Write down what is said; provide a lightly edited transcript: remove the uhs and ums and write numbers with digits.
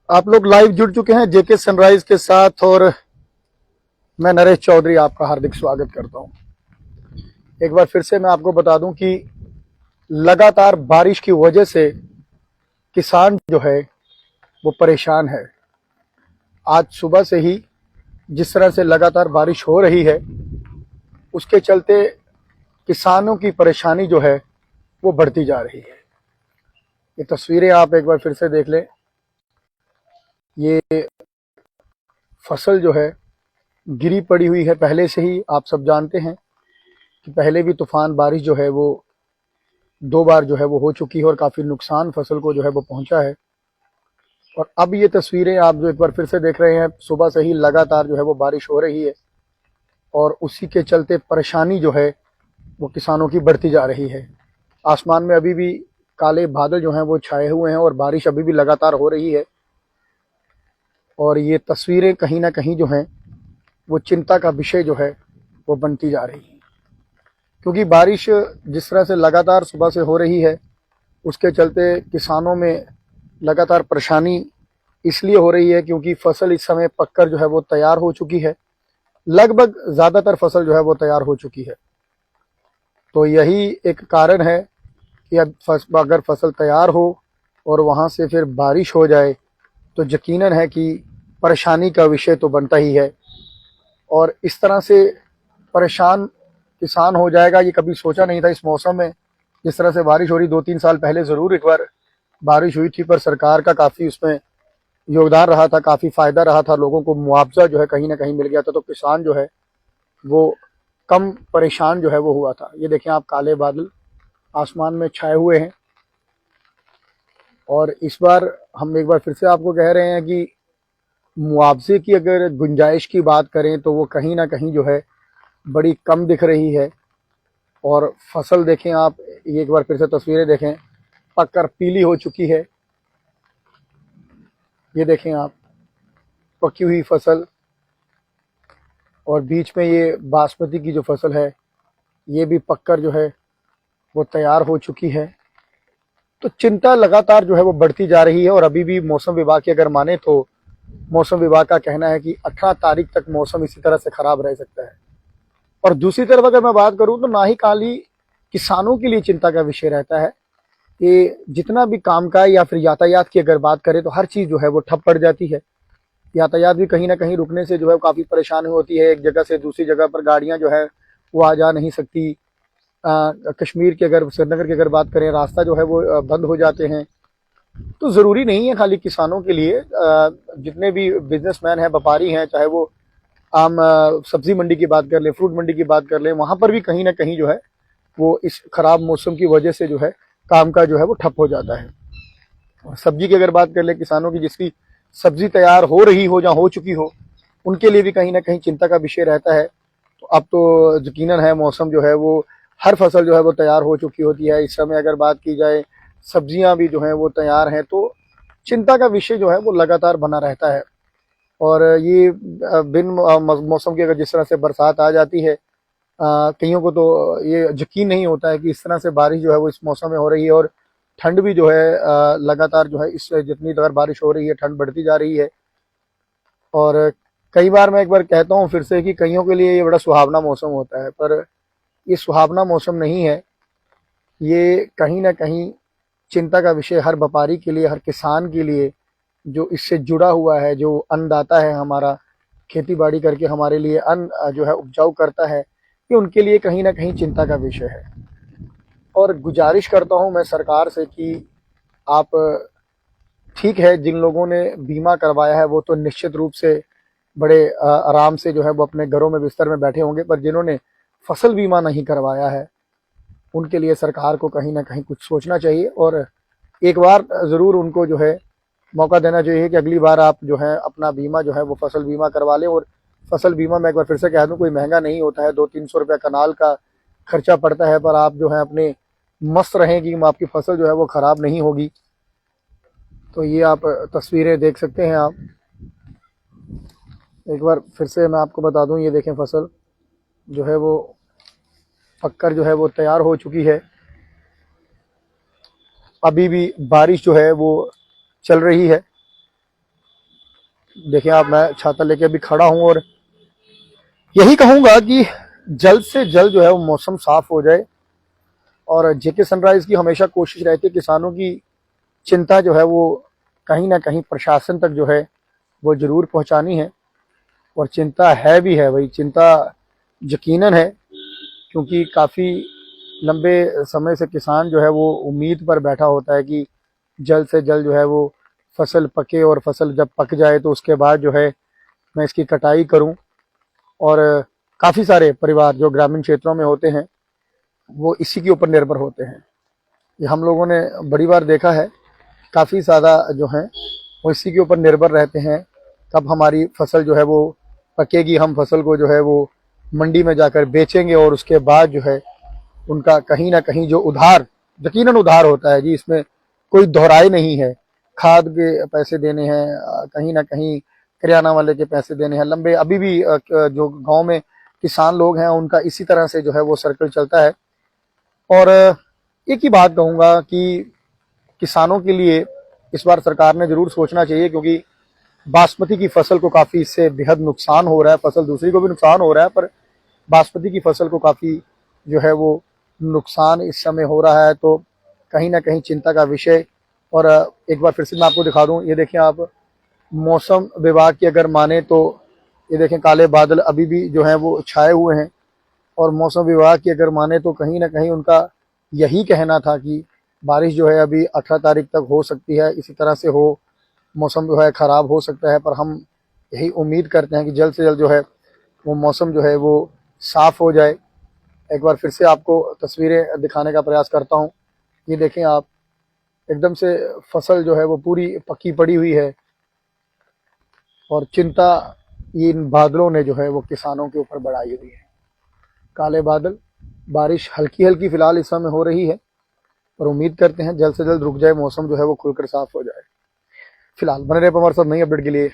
आप लोग लाइव जुड़ चुके हैं जेके सनराइज के साथ और मैं नरेश चौधरी आपका हार्दिक स्वागत करता हूं। एक बार फिर से मैं आपको बता दूं कि लगातार बारिश की वजह से किसान जो है वो परेशान है। आज सुबह से ही जिस तरह से लगातार बारिश हो रही है उसके चलते किसानों की परेशानी जो है वो बढ़ती जा रही है। ये तस्वीरें आप एक बार फिर से देख लें। ये फसल जो है गिरी पड़ी हुई है। पहले से ही आप सब जानते हैं कि पहले भी तूफान बारिश जो है वो 2 बार जो है वो हो चुकी है और काफ़ी नुकसान फसल को जो है वो पहुंचा है। और अब ये तस्वीरें आप जो एक बार फिर से देख रहे हैं, सुबह से ही लगातार जो है वो बारिश हो रही है और उसी के चलते परेशानी जो है वो किसानों की बढ़ती जा रही है। आसमान में अभी भी काले बादल जो हैं वो छाए हुए हैं और बारिश अभी भी लगातार हो रही है। और ये तस्वीरें कहीं ना कहीं जो हैं वो चिंता का विषय जो है वो बनती जा रही है, क्योंकि बारिश जिस तरह से लगातार सुबह से हो रही है उसके चलते किसानों में लगातार परेशानी इसलिए हो रही है क्योंकि फसल इस समय पककर जो है वो तैयार हो चुकी है। लगभग ज़्यादातर फसल जो है वो तैयार हो चुकी है। तो यही एक कारण है कि अब अगर फसल तैयार हो और वहाँ से फिर बारिश हो जाए तो यकीनन है कि परेशानी का विषय तो बनता ही है। और इस तरह से परेशान किसान हो जाएगा ये कभी सोचा नहीं था। इस मौसम में जिस तरह से बारिश हो रही, 2-3 साल पहले ज़रूर एक बार बारिश हुई थी पर सरकार का काफ़ी उसमें योगदान रहा था, काफ़ी फ़ायदा रहा था, लोगों को मुआवजा जो है कहीं ना कहीं मिल गया था, तो किसान जो है वो कम परेशान जो है वो हुआ था। ये देखें आप, काले बादल आसमान में छाए हुए हैं। और इस बार हम एक बार फिर से आपको कह रहे हैं कि मुआवजे की अगर गुंजाइश की बात करें तो वो कहीं ना कहीं जो है बड़ी कम दिख रही है। और फसल देखें आप, ये एक बार फिर से तस्वीरें देखें, पककर पीली हो चुकी है। ये देखें आप, पकी हुई फसल। और बीच में ये बासमती की जो फसल है ये भी पककर जो है वो तैयार हो चुकी है। तो चिंता लगातार जो है वो बढ़ती जा रही है। और अभी भी मौसम विभाग की अगर माने तो मौसम विभाग का कहना है कि 18 तारीख तक मौसम इसी तरह से खराब रह सकता है। और दूसरी तरफ अगर मैं बात करूं तो ना ही खाली किसानों के लिए चिंता का विषय रहता है कि जितना भी कामकाज या फिर यातायात की अगर बात करें तो हर चीज़ जो है वो ठप पड़ जाती है। यातायात भी कहीं ना कहीं रुकने से जो है काफ़ी परेशानी होती है। एक जगह से दूसरी जगह पर गाड़ियां जो है वो आ जा नहीं सकती। कश्मीर की अगर, श्रीनगर की अगर बात करें, रास्ता जो है वो बंद हो जाते हैं। तो ज़रूरी नहीं है खाली किसानों के लिए, जितने भी बिजनेसमैन हैं, व्यापारी हैं, चाहे वो आम सब्जी मंडी की बात कर लें, फ्रूट मंडी की बात कर लें, वहाँ पर भी कहीं ना कहीं जो है वो इस खराब मौसम की वजह से जो है काम का जो है वो ठप हो जाता है। और सब्जी की अगर बात कर ले, किसानों की जिसकी सब्जी तैयार हो रही हो या हो चुकी हो, उनके लिए भी कहीं ना कहीं चिंता का विषय रहता है। तो अब तो यकीनन है मौसम जो है वो, हर फसल जो है वो तैयार हो चुकी होती है। इस समय अगर बात की जाए, सब्जियां भी जो हैं वो तैयार हैं। तो चिंता का विषय जो है वो लगातार बना रहता है। और ये बिन मौसम की अगर जिस तरह से बरसात आ जाती है, कईयों को तो ये यकीन नहीं होता है कि इस तरह से बारिश जो है वो इस मौसम में हो रही है। और ठंड भी जो है लगातार जो है, इस जितनी अगर बारिश हो रही है ठंड बढ़ती जा रही है। और कई बार मैं एक बार कहता हूँ फिर से कि कईयों के लिए ये बड़ा सुहावना मौसम होता है, पर ये सुहावना मौसम नहीं है। ये कहीं ना कहीं चिंता का विषय हर व्यापारी के लिए, हर किसान के लिए जो इससे जुड़ा हुआ है, जो अन्नदाता है हमारा, खेती बाड़ी करके हमारे लिए अन्न जो है उपजाऊ करता है, ये उनके लिए कहीं ना कहीं चिंता का विषय है। और गुजारिश करता हूँ मैं सरकार से कि आप, ठीक है, जिन लोगों ने बीमा करवाया है वो तो निश्चित रूप से बड़े आराम से जो है वो अपने घरों में बिस्तर में बैठे होंगे, पर जिन्होंने फसल बीमा नहीं करवाया है उनके लिए सरकार को कहीं ना कहीं कुछ सोचना चाहिए। और एक बार ज़रूर उनको जो है मौका देना चाहिए कि अगली बार आप जो है अपना बीमा जो है वो फसल बीमा करवा लें। और फसल बीमा मैं एक बार फिर से कह दूं, कोई महंगा नहीं होता है, 200-300 रुपया कनाल का खर्चा पड़ता है, पर आप जो है अपने मस्त रहें कि आपकी फसल जो है वो ख़राब नहीं होगी। तो ये आप तस्वीरें देख सकते हैं आप। एक बार फिर से मैं आपको बता दूं, ये देखें फसल जो है वो पककर जो है वो तैयार हो चुकी है। अभी भी बारिश जो है वो चल रही है। देखिए आप, मैं छाता लेके अभी खड़ा हूँ और यही कहूंगा कि जल्द से जल्द जो है वो मौसम साफ हो जाए। और जेके सनराइज की हमेशा कोशिश रहती है किसानों की चिंता जो है वो कहीं ना कहीं प्रशासन तक जो है वो जरूर पहुंचानी है। और चिंता है भी है भाई, चिंता यकीनन है, क्योंकि काफ़ी लंबे समय से किसान जो है वो उम्मीद पर बैठा होता है कि जल्द से जल्द जो है वो फसल पके, और फसल जब पक जाए तो उसके बाद जो है मैं इसकी कटाई करूं। और काफ़ी सारे परिवार जो ग्रामीण क्षेत्रों में होते हैं वो इसी के ऊपर निर्भर होते हैं। ये हम लोगों ने बड़ी बार देखा है, काफ़ी ज़्यादा जो हैं वो इसी के ऊपर निर्भर रहते हैं। कब हमारी फसल जो है वो पकेगी, हम फसल को जो है वो मंडी में जाकर बेचेंगे, और उसके बाद जो है उनका कहीं ना कहीं जो उधार, यकीनन उधार होता है जी, इसमें कोई दोहराई नहीं है। खाद के पैसे देने हैं, कहीं ना कहीं किराना वाले के पैसे देने हैं, लंबे अभी भी जो गांव में किसान लोग हैं उनका इसी तरह से जो है वो सर्कल चलता है। और एक ही बात कहूँगा कि किसानों के लिए इस बार सरकार ने जरूर सोचना चाहिए, क्योंकि बासमती की फसल को काफ़ी इससे बेहद नुकसान हो रहा है। फसल दूसरी को भी नुकसान हो रहा है, पर बासमती की फसल को काफ़ी जो है वो नुकसान इस समय हो रहा है, तो कहीं ना कहीं चिंता का विषय। और एक बार फिर से मैं आपको दिखा दूं, ये देखें आप, मौसम विभाग की अगर माने तो ये देखें काले बादल अभी भी जो हैं वो छाए हुए हैं। और मौसम विभाग की अगर माने तो कहीं ना कहीं उनका यही कहना था कि बारिश जो है अभी 18 तारीख तक हो सकती है, इसी तरह से हो, मौसम जो है ख़राब हो सकता है। पर हम यही उम्मीद करते हैं कि जल्द से जल्द जो है वो मौसम जो है वो साफ़ हो जाए। एक बार फिर से आपको तस्वीरें दिखाने का प्रयास करता हूँ। ये देखें आप, एकदम से फसल जो है वो पूरी पकी पड़ी हुई है, और चिंता ये इन बादलों ने जो है वो किसानों के ऊपर बढ़ाई हुई है। काले बादल, बारिश हल्की हल्की फिलहाल इस समय हो रही है, और उम्मीद करते हैं जल्द से जल्द रुक जाए, मौसम जो है वो खुलकर साफ हो जाए। फिलहाल बने रहे हमारे साथ नई अपडेट के लिए।